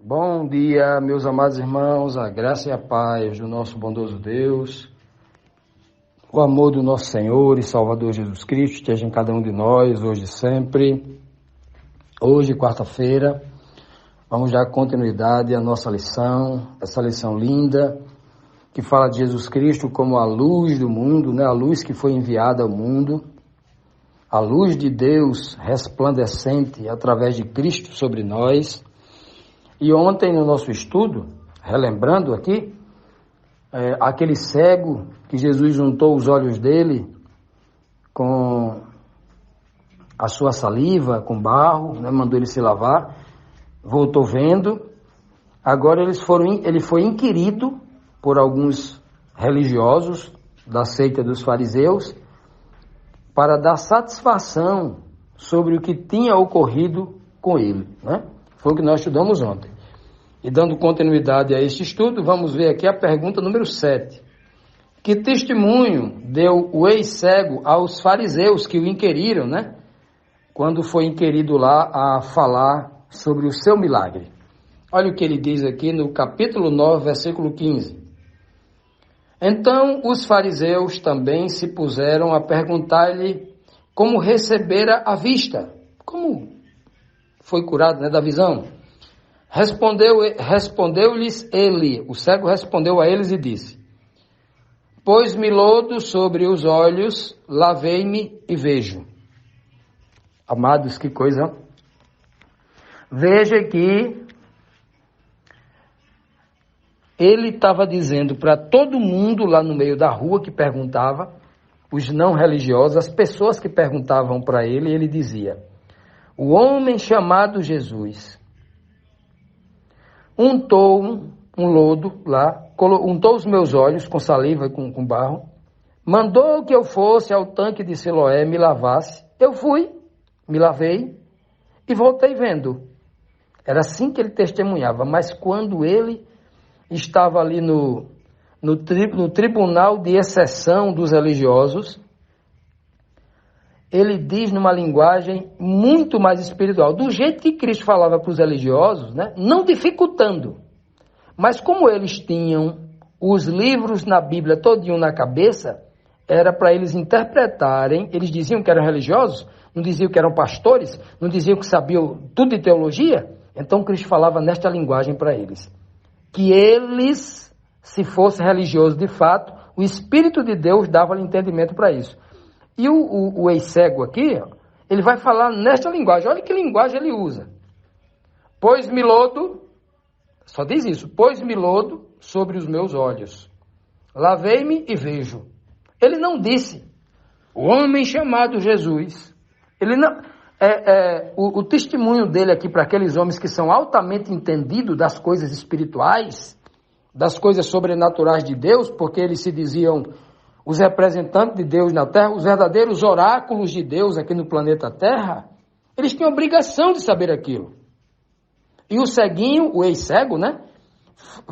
Bom dia, meus amados irmãos, a graça e a paz do nosso bondoso Deus, o amor do nosso Senhor e Salvador Jesus Cristo esteja em cada um de nós, hoje e sempre. Hoje, quarta-feira, vamos dar continuidade à nossa lição, essa lição linda, que fala de Jesus Cristo como a luz do mundo, né? A luz que foi enviada ao mundo, a luz de Deus resplandecente através de Cristo sobre nós. E ontem no nosso estudo, relembrando aqui, aquele cego que Jesus untou os olhos dele com a sua saliva, com barro, né, mandou ele se lavar, voltou vendo. Agora ele foi inquirido por alguns religiosos da seita dos fariseus para dar satisfação sobre o que tinha ocorrido com ele, né? Foi o que nós estudamos ontem. E dando continuidade a este estudo, vamos ver aqui a pergunta número 7. Que testemunho deu o ex-cego aos fariseus que o inquiriram, né? Quando foi inquirido lá a falar sobre o seu milagre. Olha o que ele diz aqui no capítulo 9, versículo 15. Então os fariseus também se puseram a perguntar-lhe como recebera a vista. Como foi curado, né, da visão? Respondeu-lhes ele, o cego respondeu a eles e disse: Pôs-me lodo sobre os olhos, lavei-me e vejo. Amados, que coisa! Veja que ele estava dizendo para todo mundo lá no meio da rua que perguntava, os não religiosos, as pessoas que perguntavam para ele dizia: o homem chamado Jesus untou um lodo lá, untou os meus olhos com saliva e com barro, mandou que eu fosse ao tanque de Siloé, me lavasse. Eu fui, me lavei e voltei vendo. Era assim que ele testemunhava, mas quando ele estava ali no tribunal de exceção dos religiosos, ele diz numa linguagem muito mais espiritual, do jeito que Cristo falava para os religiosos, né? Não dificultando, mas como eles tinham os livros na Bíblia todinho na cabeça, era para eles interpretarem. Eles diziam que eram religiosos, não diziam que eram pastores, não diziam que sabiam tudo de teologia. Então Cristo falava nesta linguagem para eles, que eles, se fossem religiosos de fato, o Espírito de Deus dava-lhe entendimento para isso. E o ex-cego aqui, ele vai falar nesta linguagem. Olha que linguagem ele usa. Pôs-me lodo, só diz isso, pôs-me lodo sobre os meus olhos. Lavei-me e vejo. Ele não disse, o homem chamado Jesus. Ele não, o testemunho dele aqui para aqueles homens que são altamente entendidos das coisas espirituais, das coisas sobrenaturais de Deus, porque eles se diziam os representantes de Deus na Terra, os verdadeiros oráculos de Deus aqui no planeta Terra, eles tinham obrigação de saber aquilo. E o ceguinho, o ex-cego, né,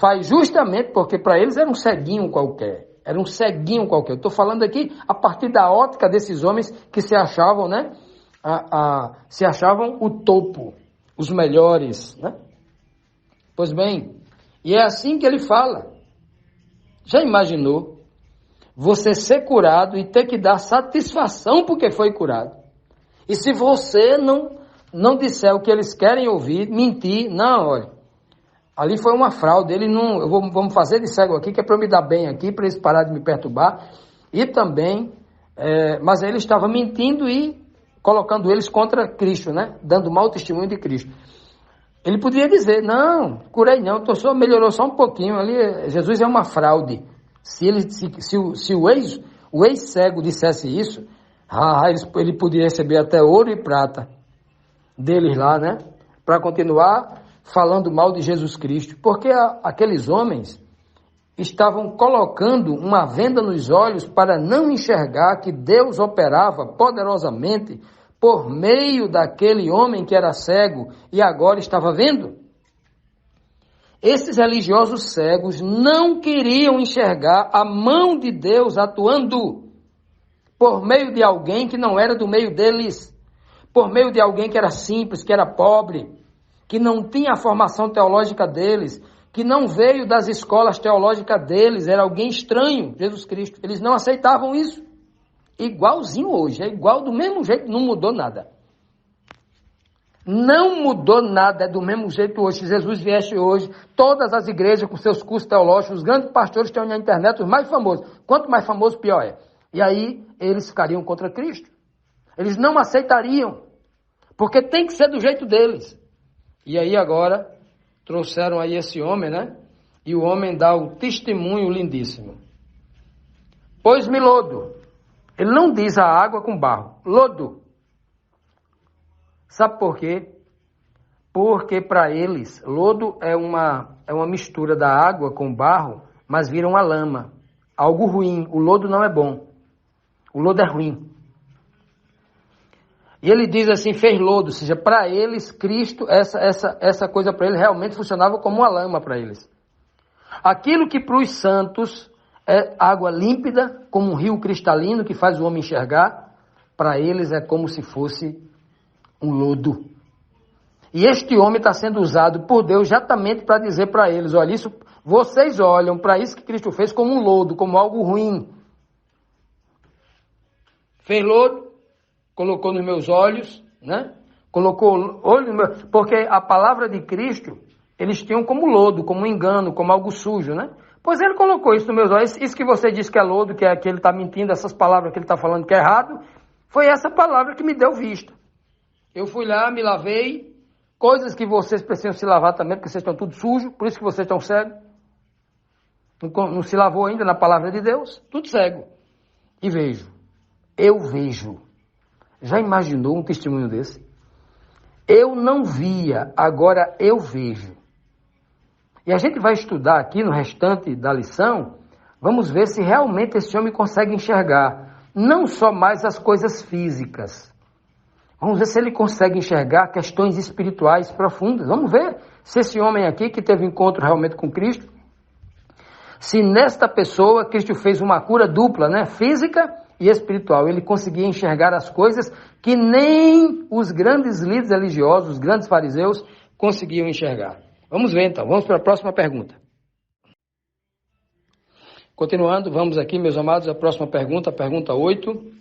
faz justamente porque para eles era um ceguinho qualquer. Era um ceguinho qualquer. Eu estou falando aqui a partir da ótica desses homens que se achavam, né, se achavam o topo, os melhores, né? Pois bem, e é assim que ele fala. Já imaginou você ser curado e ter que dar satisfação porque foi curado? E se você não disser o que eles querem ouvir, mentir, não, olha, ali foi uma fraude, vamos fazer de cego aqui, que é para eu me dar bem aqui, para eles pararem de me perturbar, e também, mas ele estava mentindo e colocando eles contra Cristo, né? Dando mau testemunho de Cristo. Ele poderia dizer, não, curei não, melhorou só um pouquinho, ali Jesus é uma fraude. Se o ex-cego dissesse isso, ele poderia receber até ouro e prata deles lá, né? Para continuar falando mal de Jesus Cristo. Porque aqueles homens estavam colocando uma venda nos olhos para não enxergar que Deus operava poderosamente por meio daquele homem que era cego e agora estava vendo. Esses religiosos cegos não queriam enxergar a mão de Deus atuando por meio de alguém que não era do meio deles, por meio de alguém que era simples, que era pobre, que não tinha a formação teológica deles, que não veio das escolas teológicas deles, era alguém estranho, Jesus Cristo. Eles não aceitavam isso. Igualzinho hoje, é igual do mesmo jeito, não mudou nada. Não mudou nada, é do mesmo jeito hoje. Se Jesus viesse hoje, todas as igrejas com seus cursos teológicos, os grandes pastores estão na internet, os mais famosos. Quanto mais famoso, pior é. E aí, eles ficariam contra Cristo. Eles não aceitariam, porque tem que ser do jeito deles. E aí agora, trouxeram aí esse homem, né? E o homem dá um testemunho lindíssimo. Pôs-me lodo. Ele não diz a água com barro. Lodo. Sabe por quê? Porque para eles, lodo é uma mistura da água com barro, mas vira uma lama. Algo ruim. O lodo não é bom. O lodo é ruim. E ele diz assim, fez lodo. Ou seja, para eles, Cristo, essa coisa para eles realmente funcionava como uma lama para eles. Aquilo que para os santos é água límpida, como um rio cristalino que faz o homem enxergar, para eles é como se fosse um lodo. E este homem está sendo usado por Deus exatamente para dizer para eles, olha, isso, vocês olham para isso que Cristo fez como um lodo, como algo ruim. Fez lodo, colocou nos meus olhos, né? Colocou olho no meu... Porque a palavra de Cristo, eles tinham como lodo, como um engano, como algo sujo, né? Pois ele colocou isso nos meus olhos. Isso que você disse que é lodo, que ele está mentindo, essas palavras que ele está falando que é errado, foi essa palavra que me deu vista. Eu fui lá, me lavei, coisas que vocês precisam se lavar também, porque vocês estão tudo sujo, por isso que vocês estão cegos. Não se lavou ainda na palavra de Deus, tudo cego. E vejo, eu vejo. Já imaginou um testemunho desse? Eu não via, agora eu vejo. E a gente vai estudar aqui no restante da lição, vamos ver se realmente esse homem consegue enxergar, não só mais as coisas físicas. Vamos ver se ele consegue enxergar questões espirituais profundas. Vamos ver se esse homem aqui, que teve encontro realmente com Cristo, se nesta pessoa Cristo fez uma cura dupla, né? Física e espiritual. Ele conseguia enxergar as coisas que nem os grandes líderes religiosos, os grandes fariseus, conseguiam enxergar. Vamos ver então, vamos para a próxima pergunta. Continuando, vamos aqui, meus amados, a próxima pergunta, a pergunta 8.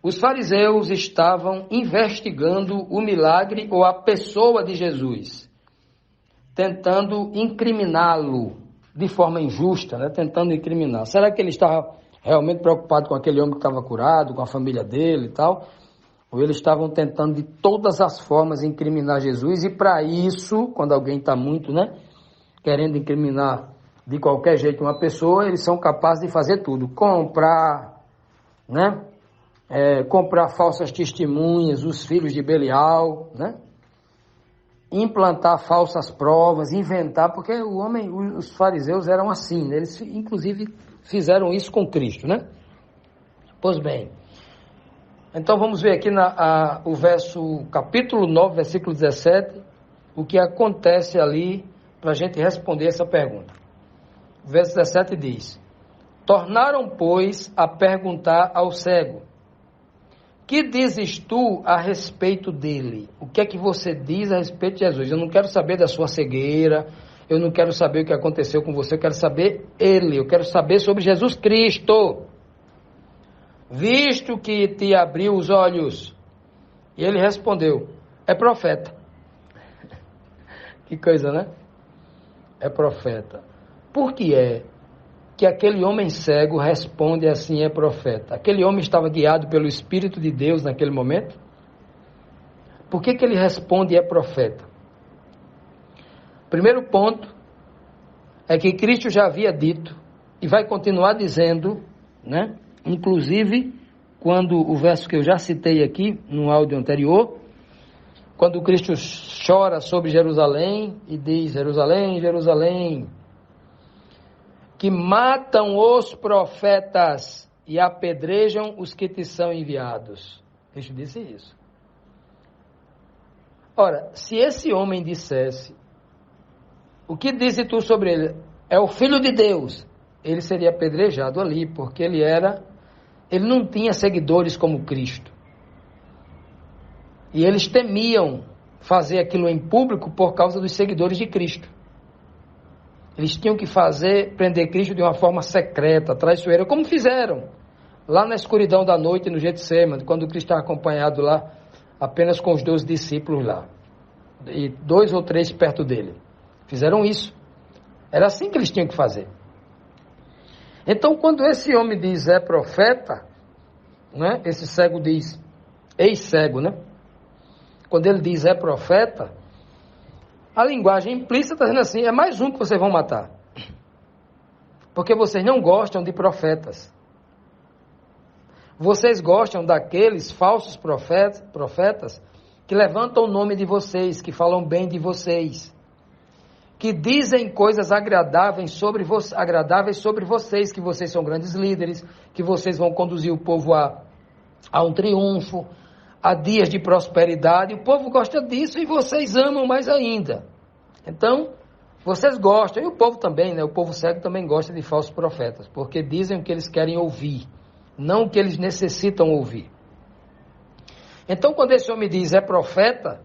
Os fariseus estavam investigando o milagre ou a pessoa de Jesus, tentando incriminá-lo de forma injusta, né? Tentando incriminar. Será que ele estava realmente preocupado com aquele homem que estava curado, com a família dele e tal? Ou eles estavam tentando de todas as formas incriminar Jesus? E para isso, quando alguém está muito, né, querendo incriminar de qualquer jeito uma pessoa, eles são capazes de fazer tudo. Comprar, né? Comprar falsas testemunhas, os filhos de Belial, né? Implantar falsas provas, inventar, porque os fariseus eram assim, né? Eles inclusive fizeram isso com Cristo, né? Pois bem, então vamos ver aqui o capítulo 9, versículo 17, o que acontece ali para a gente responder essa pergunta. O verso 17 diz, tornaram, pois, a perguntar ao cego, que dizes tu a respeito dele? O que é que você diz a respeito de Jesus? Eu não quero saber da sua cegueira, eu não quero saber o que aconteceu com você, eu quero saber ele, eu quero saber sobre Jesus Cristo. Visto que te abriu os olhos. E ele respondeu, é profeta. Que coisa, né? É profeta. Por que é que aquele homem cego responde assim, é profeta? Aquele homem estava guiado pelo Espírito de Deus naquele momento? Por que ele responde é profeta? Primeiro ponto é que Cristo já havia dito e vai continuar dizendo, né? Inclusive, quando o verso que eu já citei aqui no áudio anterior, quando Cristo chora sobre Jerusalém e diz, Jerusalém, Jerusalém, que matam os profetas e apedrejam os que te são enviados. Cristo disse isso. Ora, se esse homem dissesse, o que dizes tu sobre ele? É o Filho de Deus. Ele seria apedrejado ali, porque ele não tinha seguidores como Cristo. E eles temiam fazer aquilo em público por causa dos seguidores de Cristo. Eles tinham que prender Cristo de uma forma secreta, traiçoeira, como fizeram lá na escuridão da noite no Getsemane, quando Cristo estava acompanhado lá apenas com os 12 discípulos lá, e 2 ou 3 perto dele. Fizeram isso. Era assim que eles tinham que fazer. Então, quando esse homem diz é profeta, né, esse cego diz, ex-cego, né? Quando ele diz é profeta, a linguagem implícita está dizendo assim, é mais um que vocês vão matar. Porque vocês não gostam de profetas. Vocês gostam daqueles falsos profetas que levantam o nome de vocês, que falam bem de vocês, que dizem coisas agradáveis sobre vocês, que vocês são grandes líderes, que vocês vão conduzir o povo a um triunfo, a dias de prosperidade. O povo gosta disso e vocês amam mais ainda. Então, vocês gostam, e o povo também, né? O povo cego também gosta de falsos profetas, porque dizem o que eles querem ouvir, não o que eles necessitam ouvir. Então, quando esse homem diz é profeta,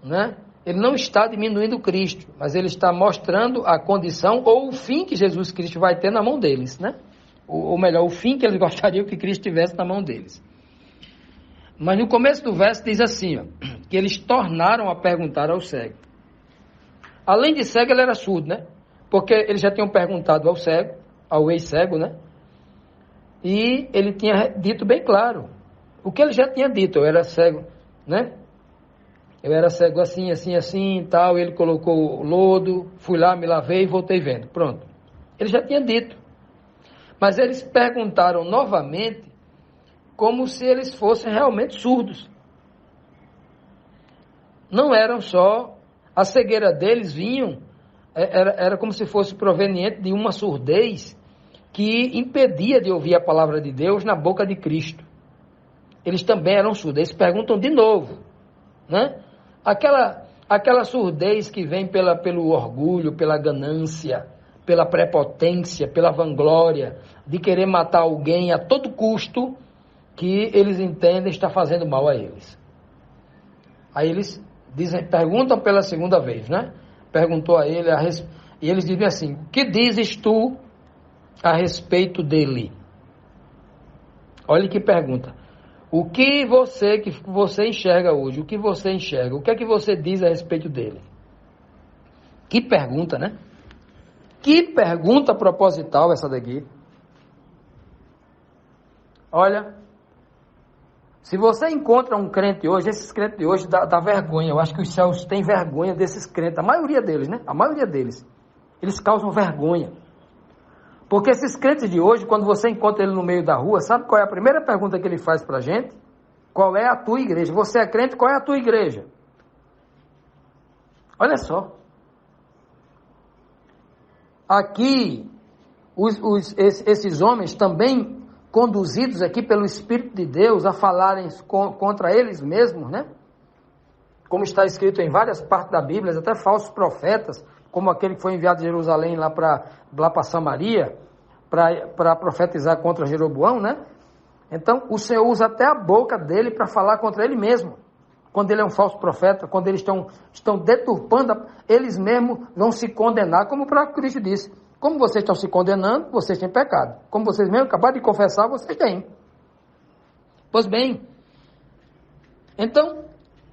né? Ele não está diminuindo Cristo, mas ele está mostrando a condição ou o fim que Jesus Cristo vai ter na mão deles, né? Ou melhor, o fim que eles gostariam que Cristo tivesse na mão deles. Mas no começo do verso diz assim, ó, que eles tornaram a perguntar ao cego. Além de cego, ele era surdo, né? Porque eles já tinham perguntado ao cego, ao ex-cego, né? E ele tinha dito bem claro o que ele já tinha dito. Eu era cego, né? Eu era cego assim, assim, assim e tal. Ele colocou o lodo, fui lá, me lavei e voltei vendo. Pronto. Ele já tinha dito. Mas eles perguntaram novamente como se eles fossem realmente surdos. Não eram só... A cegueira deles era como se fosse proveniente de uma surdez que impedia de ouvir a palavra de Deus na boca de Cristo. Eles também eram surdos. Eles perguntam de novo, né? Aquela surdez que vem pelo orgulho, pela ganância, pela prepotência, pela vanglória, de querer matar alguém a todo custo, que eles entendem está fazendo mal a eles. Aí eles perguntam pela segunda vez, né? Perguntou a ele, e eles dizem assim, o que dizes tu a respeito dele? Olha que pergunta. O que você enxerga hoje? O que você enxerga? O que é que você diz a respeito dele? Que pergunta, né? Que pergunta proposital essa daqui. Olha, se você encontra um crente hoje, esses crentes de hoje dá vergonha. Eu acho que os céus têm vergonha desses crentes. A maioria deles, né? A maioria deles. Eles causam vergonha. Porque esses crentes de hoje, quando você encontra ele no meio da rua, sabe qual é a primeira pergunta que ele faz pra gente? Qual é a tua igreja? Você é crente, qual é a tua igreja? Olha só. Aqui, esses homens também conduzidos aqui pelo Espírito de Deus a falarem contra eles mesmos, né? Como está escrito em várias partes da Bíblia, até falsos profetas, como aquele que foi enviado de Jerusalém lá para Samaria, para profetizar contra Jeroboão, né? Então, o Senhor usa até a boca dele para falar contra ele mesmo. Quando ele é um falso profeta, quando eles estão deturpando, eles mesmos vão se condenar, como o próprio Cristo disse. Como vocês estão se condenando, vocês têm pecado. Como vocês mesmos acabaram de confessar, vocês têm. Pois bem, então,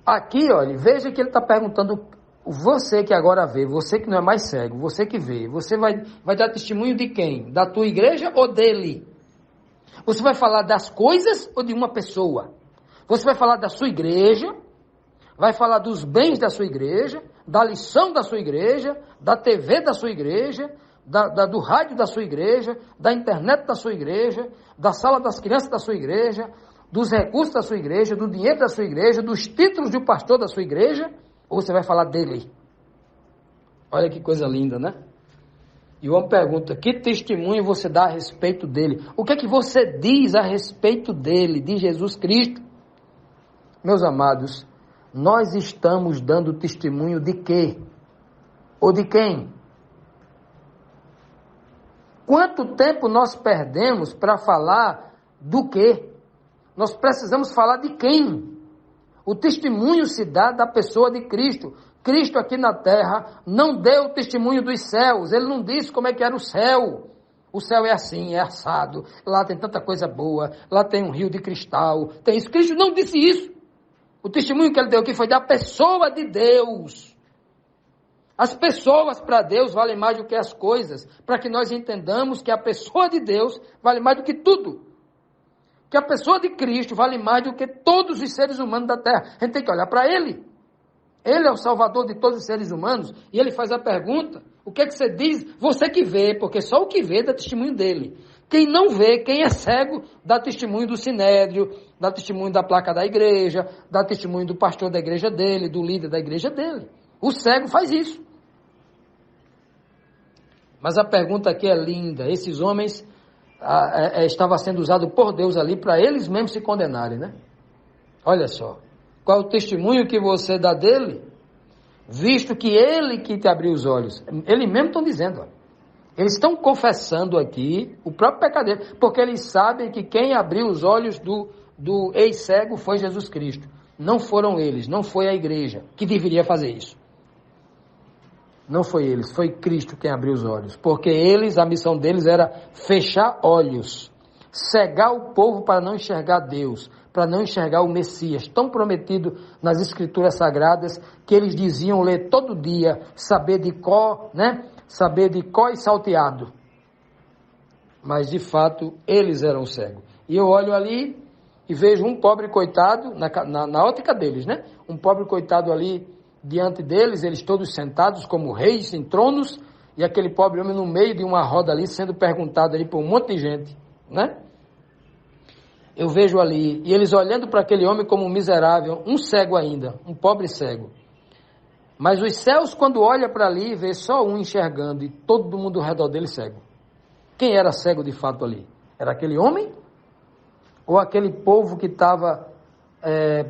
aqui, olha, veja que ele está perguntando, você que agora vê, você que não é mais cego, você que vê, você vai dar testemunho de quem? Da tua igreja ou dele? Você vai falar das coisas ou de uma pessoa? Você vai falar da sua igreja, vai falar dos bens da sua igreja, da lição da sua igreja, da TV da sua igreja, do rádio da sua igreja, da internet da sua igreja, da sala das crianças da sua igreja, dos recursos da sua igreja, do dinheiro da sua igreja, dos títulos de pastor da sua igreja, ou você vai falar dele? Olha que coisa linda, né? E o homem pergunta, que testemunho você dá a respeito dele? O que é que você diz a respeito dele, de Jesus Cristo? Meus amados, nós estamos dando testemunho de quê? Ou de quem? Quanto tempo nós perdemos para falar do quê? Nós precisamos falar de quem? O testemunho se dá da pessoa de Cristo. Cristo aqui na terra não deu o testemunho dos céus. Ele não disse como é que era o céu. O céu é assim, é assado. Lá tem tanta coisa boa. Lá tem um rio de cristal. Tem isso. Cristo não disse isso. O testemunho que ele deu aqui foi da pessoa de Deus. As pessoas para Deus valem mais do que as coisas. Para que nós entendamos que a pessoa de Deus vale mais do que tudo. Que a pessoa de Cristo vale mais do que todos os seres humanos da terra. A gente tem que olhar para Ele. Ele é o Salvador de todos os seres humanos. E Ele faz a pergunta, o que é que você diz? Você que vê, porque só o que vê dá testemunho dele. Quem não vê, quem é cego, dá testemunho do sinédrio, dá testemunho da placa da igreja, dá testemunho do pastor da igreja dele, do líder da igreja dele. O cego faz isso. Mas a pergunta aqui é linda. Esses homens estavam sendo usados por Deus ali para eles mesmos se condenarem, né? Olha só. Qual é o testemunho que você dá dele? Visto que ele que te abriu os olhos. Eles mesmos estão dizendo, ó. Eles estão confessando aqui o próprio pecadeiro, porque eles sabem que quem abriu os olhos do ex-cego foi Jesus Cristo. Não foram eles, não foi a igreja que deveria fazer isso. Não foi eles, foi Cristo quem abriu os olhos. Porque eles, a missão deles era fechar olhos, cegar o povo para não enxergar Deus, para não enxergar o Messias, tão prometido nas Escrituras Sagradas, que eles diziam ler todo dia, saber de có, né? Saber de có e salteado. Mas, de fato, eles eram cegos. E eu olho ali e vejo um pobre coitado, na ótica deles, né? Um pobre coitado ali, diante deles, eles todos sentados como reis em tronos, e aquele pobre homem no meio de uma roda ali, sendo perguntado ali por um monte de gente, né? Eu vejo ali, e eles olhando para aquele homem como um miserável, um cego ainda, um pobre cego. Mas os céus, quando olha para ali, vê só um enxergando, e todo mundo ao redor dele cego. Quem era cego de fato ali? Era aquele homem? Ou aquele povo que estava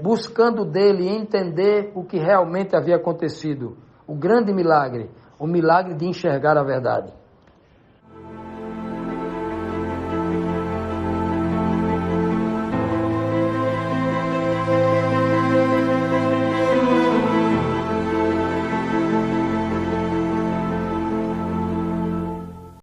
buscando dele entender o que realmente havia acontecido? O grande milagre, o milagre de enxergar a verdade.